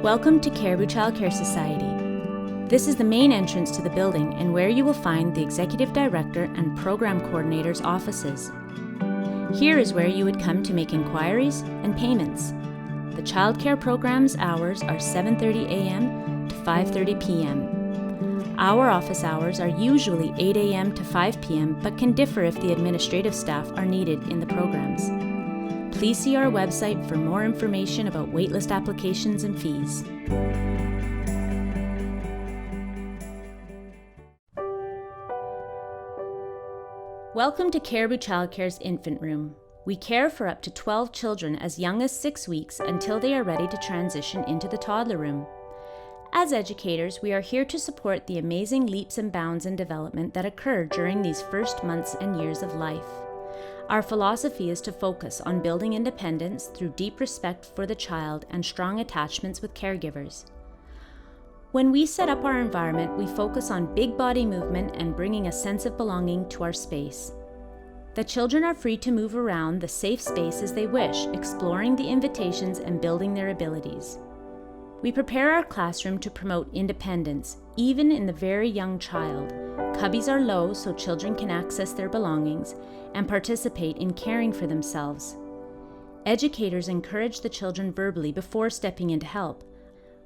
Welcome to Caribou Childcare Society. This is the main entrance to the building and where you will find the Executive Director and Program Coordinator's offices. Here is where you would come to make inquiries and payments. The childcare program's hours are 7:30 a.m. to 5:30 p.m. Our office hours are usually 8 a.m. to 5 p.m. but can differ if the administrative staff are needed in the programs. Please see our website for more information about waitlist applications and fees. Welcome to Caribou Childcare's Infant Room. We care for up to 12 children as young as 6 weeks until they are ready to transition into the toddler room. As educators, we are here to support the amazing leaps and bounds in development that occur during these first months and years of life. Our philosophy is to focus on building independence through deep respect for the child and strong attachments with caregivers. When we set up our environment, we focus on big body movement and bringing a sense of belonging to our space. The children are free to move around the safe space as they wish, exploring the invitations and building their abilities. We prepare our classroom to promote independence, even in the very young child. Cubbies are low so children can access their belongings and participate in caring for themselves. Educators encourage the children verbally before stepping in to help.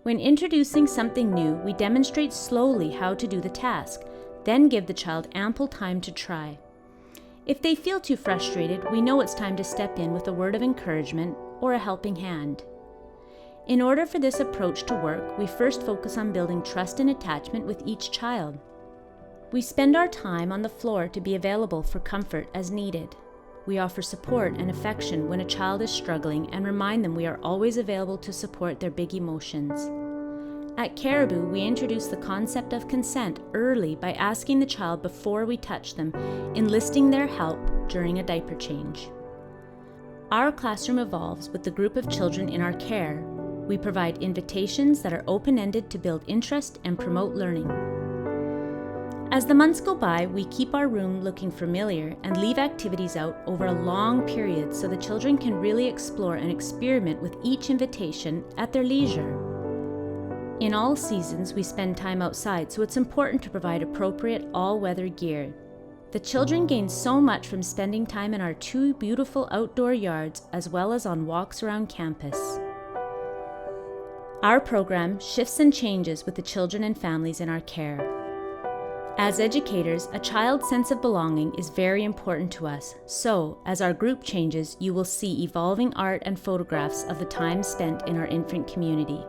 When introducing something new, we demonstrate slowly how to do the task, then give the child ample time to try. If they feel too frustrated, we know it's time to step in with a word of encouragement or a helping hand. In order for this approach to work, we first focus on building trust and attachment with each child. We spend our time on the floor to be available for comfort as needed. We offer support and affection when a child is struggling and remind them we are always available to support their big emotions. At Caribou, we introduce the concept of consent early by asking the child before we touch them, enlisting their help during a diaper change. Our classroom evolves with the group of children in our care. We provide invitations that are open-ended to build interest and promote learning. As the months go by, we keep our room looking familiar and leave activities out over a long period so the children can really explore and experiment with each invitation at their leisure. In all seasons, we spend time outside, so it's important to provide appropriate all-weather gear. The children gain so much from spending time in our 2 beautiful outdoor yards as well as on walks around campus. Our program shifts and changes with the children and families in our care. As educators, a child's sense of belonging is very important to us, so as our group changes, you will see evolving art and photographs of the time spent in our infant community.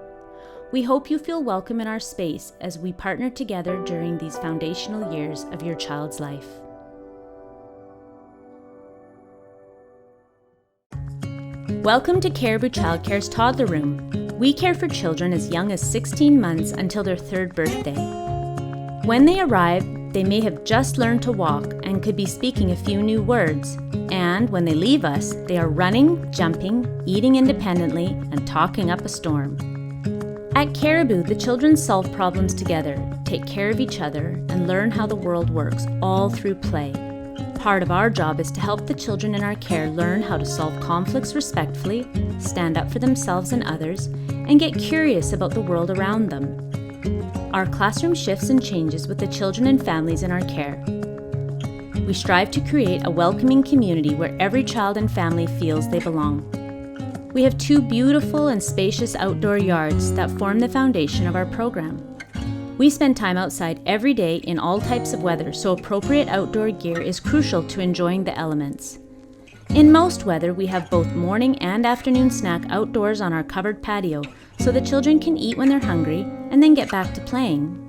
We hope you feel welcome in our space as we partner together during these foundational years of your child's life. Welcome to Caribou Childcare's Toddler Room. We care for children as young as 16 months until their 3rd birthday. When they arrive, they may have just learned to walk and could be speaking a few new words. And when they leave us, they are running, jumping, eating independently, and talking up a storm. At Caribou, the children solve problems together, take care of each other, and learn how the world works, all through play. Part of our job is to help the children in our care learn how to solve conflicts respectfully, stand up for themselves and others, and get curious about the world around them. Our classroom shifts and changes with the children and families in our care. We strive to create a welcoming community where every child and family feels they belong. We have 2 beautiful and spacious outdoor yards that form the foundation of our program. We spend time outside every day in all types of weather, so appropriate outdoor gear is crucial to enjoying the elements. In most weather, we have both morning and afternoon snack outdoors on our covered patio, so the children can eat when they're hungry and then get back to playing.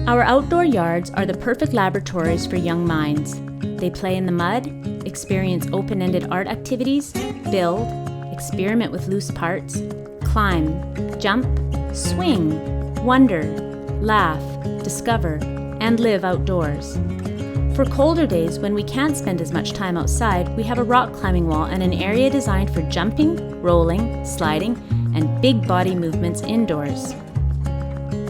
Our outdoor yards are the perfect laboratories for young minds. They play in the mud, experience open-ended art activities, build, experiment with loose parts, climb, jump, swing, wonder, laugh, discover, and live outdoors. For colder days, when we can't spend as much time outside, we have a rock climbing wall and an area designed for jumping, rolling, sliding, and big body movements indoors.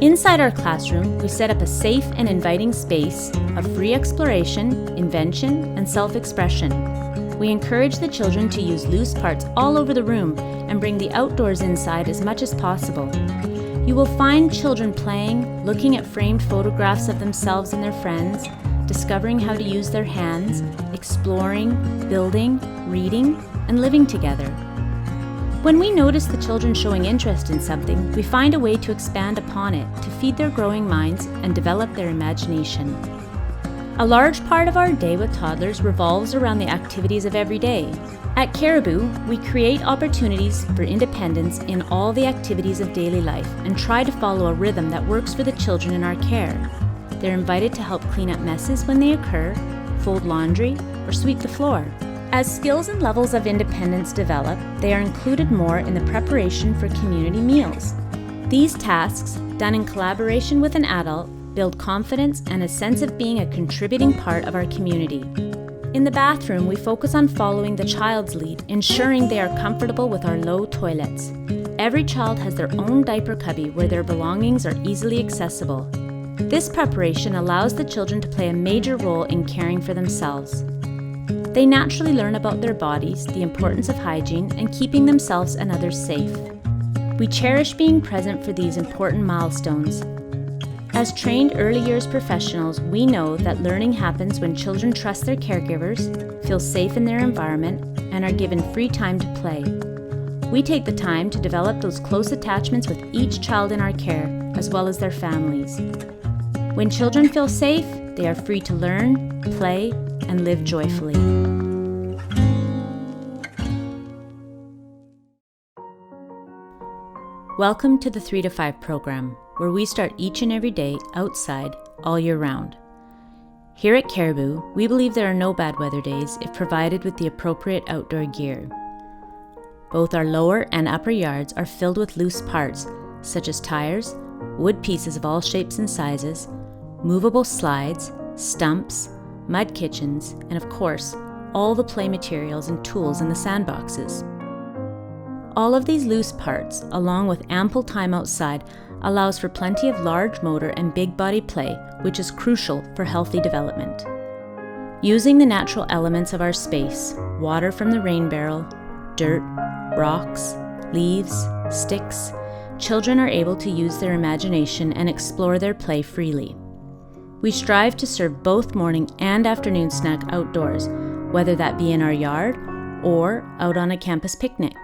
Inside our classroom, we set up a safe and inviting space of free exploration, invention, and self-expression. we encourage the children to use loose parts all over the room and bring the outdoors inside as much as possible. You will find children playing, looking at framed photographs of themselves and their friends, discovering how to use their hands, exploring, building, reading, and living together. When we notice the children showing interest in something, we find a way to expand upon it to feed their growing minds and develop their imagination. A large part of our day with toddlers revolves around the activities of every day. At Caribou, we create opportunities for independence in all the activities of daily life and try to follow a rhythm that works for the children in our care. They're invited to help clean up messes when they occur, fold laundry, or sweep the floor. As skills and levels of independence develop, they are included more in the preparation for community meals. These tasks, done in collaboration with an adult, build confidence and a sense of being a contributing part of our community. In the bathroom, we focus on following the child's lead, ensuring they are comfortable with our low toilets. Every child has their own diaper cubby where their belongings are easily accessible. This preparation allows the children to play a major role in caring for themselves. They naturally learn about their bodies, the importance of hygiene, and keeping themselves and others safe. We cherish being present for these important milestones. As trained early years professionals, we know that learning happens when children trust their caregivers, feel safe in their environment, and are given free time to play. We take the time to develop those close attachments with each child in our care, as well as their families. When children feel safe, they are free to learn, play, and live joyfully. Welcome to the 3 to 5 program, where we start each and every day outside all year round. Here at Caribou, we believe there are no bad weather days if provided with the appropriate outdoor gear. Both our lower and upper yards are filled with loose parts, such as tires, wood pieces of all shapes and sizes, movable slides, stumps, mud kitchens, and of course, all the play materials and tools in the sandboxes. All of these loose parts, along with ample time outside, allows for plenty of large motor and big body play, which is crucial for healthy development. Using the natural elements of our space, water from the rain barrel, dirt, rocks, leaves, sticks, children are able to use their imagination and explore their play freely. We strive to serve both morning and afternoon snack outdoors, whether that be in our yard or out on a campus picnic.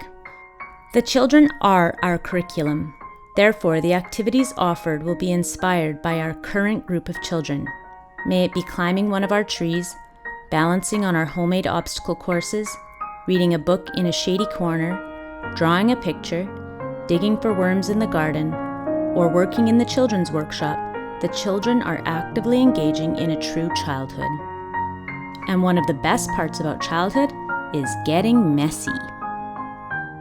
The children are our curriculum. Therefore, the activities offered will be inspired by our current group of children. May it be climbing one of our trees, balancing on our homemade obstacle courses, reading a book in a shady corner, drawing a picture, digging for worms in the garden, or working in the children's workshop. The children are actively engaging in a true childhood. And one of the best parts about childhood is getting messy.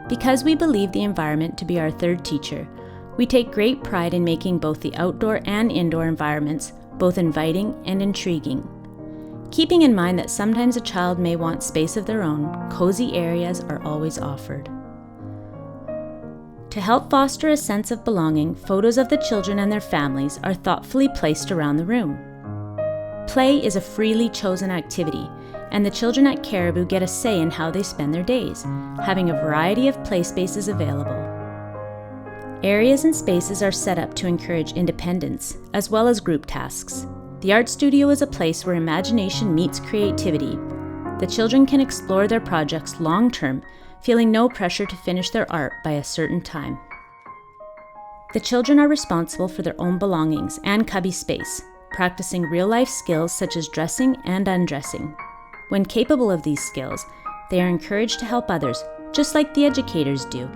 Because we believe the environment to be our third teacher, we take great pride in making both the outdoor and indoor environments both inviting and intriguing. Keeping in mind that sometimes a child may want space of their own, cozy areas are always offered. To help foster a sense of belonging, photos of the children and their families are thoughtfully placed around the room. Play is a freely chosen activity, and the children at Caribou get a say in how they spend their days, having a variety of play spaces available. Areas and spaces are set up to encourage independence, as well as group tasks. The art studio is a place where imagination meets creativity. The children can explore their projects long-term, feeling no pressure to finish their art by a certain time. The children are responsible for their own belongings and cubby space, practicing real-life skills such as dressing and undressing. When capable of these skills, they are encouraged to help others, just like the educators do.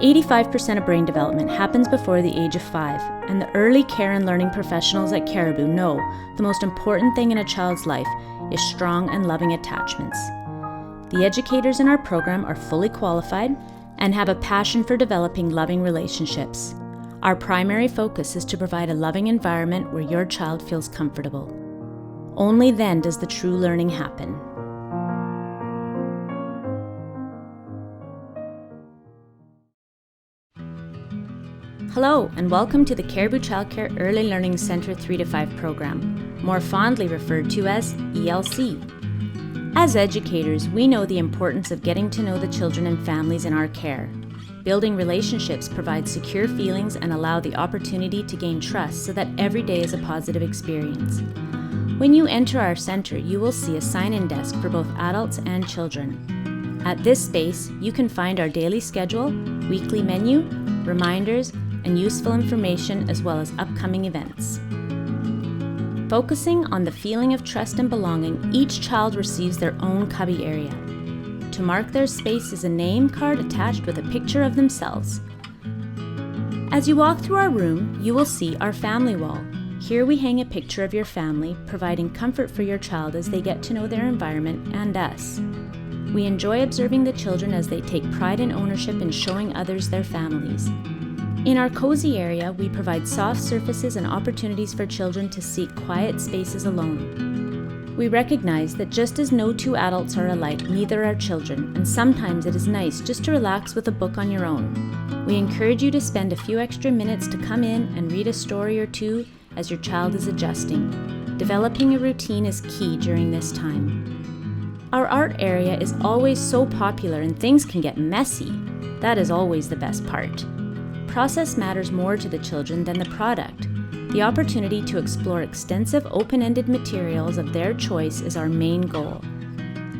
85% of brain development happens before the age of 5, and the early care and learning professionals at Caribou know the most important thing in a child's life is strong and loving attachments. The educators in our program are fully qualified and have a passion for developing loving relationships. Our primary focus is to provide a loving environment where your child feels comfortable. Only then does the true learning happen. Hello, and welcome to the Caribou Childcare Early Learning Centre 3 to 5 program, more fondly referred to as ELC. As educators, we know the importance of getting to know the children and families in our care. Building relationships provides secure feelings and allow the opportunity to gain trust so that every day is a positive experience. When you enter our center, you will see a sign-in desk for both adults and children. At this space, you can find our daily schedule, weekly menu, reminders, and useful information as well as upcoming events. Focusing on the feeling of trust and belonging, each child receives their own cubby area. To mark their space is a name card attached with a picture of themselves. As you walk through our room, you will see our family wall. Here we hang a picture of your family, providing comfort for your child as they get to know their environment and us. We enjoy observing the children as they take pride and ownership in showing others their families. In our cozy area, we provide soft surfaces and opportunities for children to seek quiet spaces alone. We recognize that just as no two adults are alike, neither are children, and sometimes it is nice just to relax with a book on your own. We encourage you to spend a few extra minutes to come in and read a story or two as your child is adjusting. Developing a routine is key during this time. Our art area is always so popular and things can get messy. That is always the best part. Process matters more to the children than the product. The opportunity to explore extensive open-ended materials of their choice is our main goal.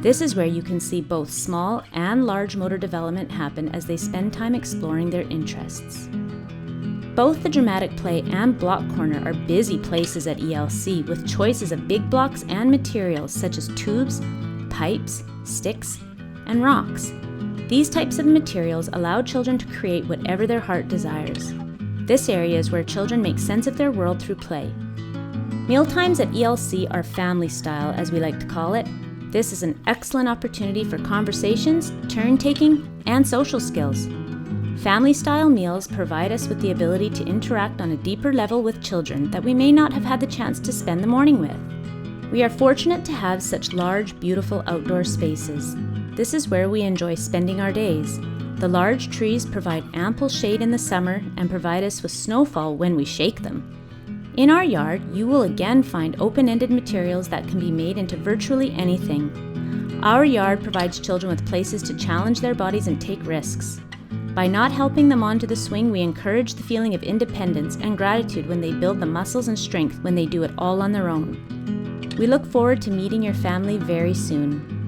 This is where you can see both small and large motor development happen as they spend time exploring their interests. Both the Dramatic Play and Block Corner are busy places at ELC with choices of big blocks and materials such as tubes, pipes, sticks, and rocks. These types of materials allow children to create whatever their heart desires. This area is where children make sense of their world through play. Mealtimes at ELC are family style, as we like to call it. This is an excellent opportunity for conversations, turn-taking, and social skills. Family-style meals provide us with the ability to interact on a deeper level with children that we may not have had the chance to spend the morning with. We are fortunate to have such large, beautiful outdoor spaces. This is where we enjoy spending our days. The large trees provide ample shade in the summer and provide us with snowfall when we shake them. In our yard, you will again find open-ended materials that can be made into virtually anything. Our yard provides children with places to challenge their bodies and take risks. By not helping them onto the swing, we encourage the feeling of independence and gratitude when they build the muscles and strength when they do it all on their own. We look forward to meeting your family very soon.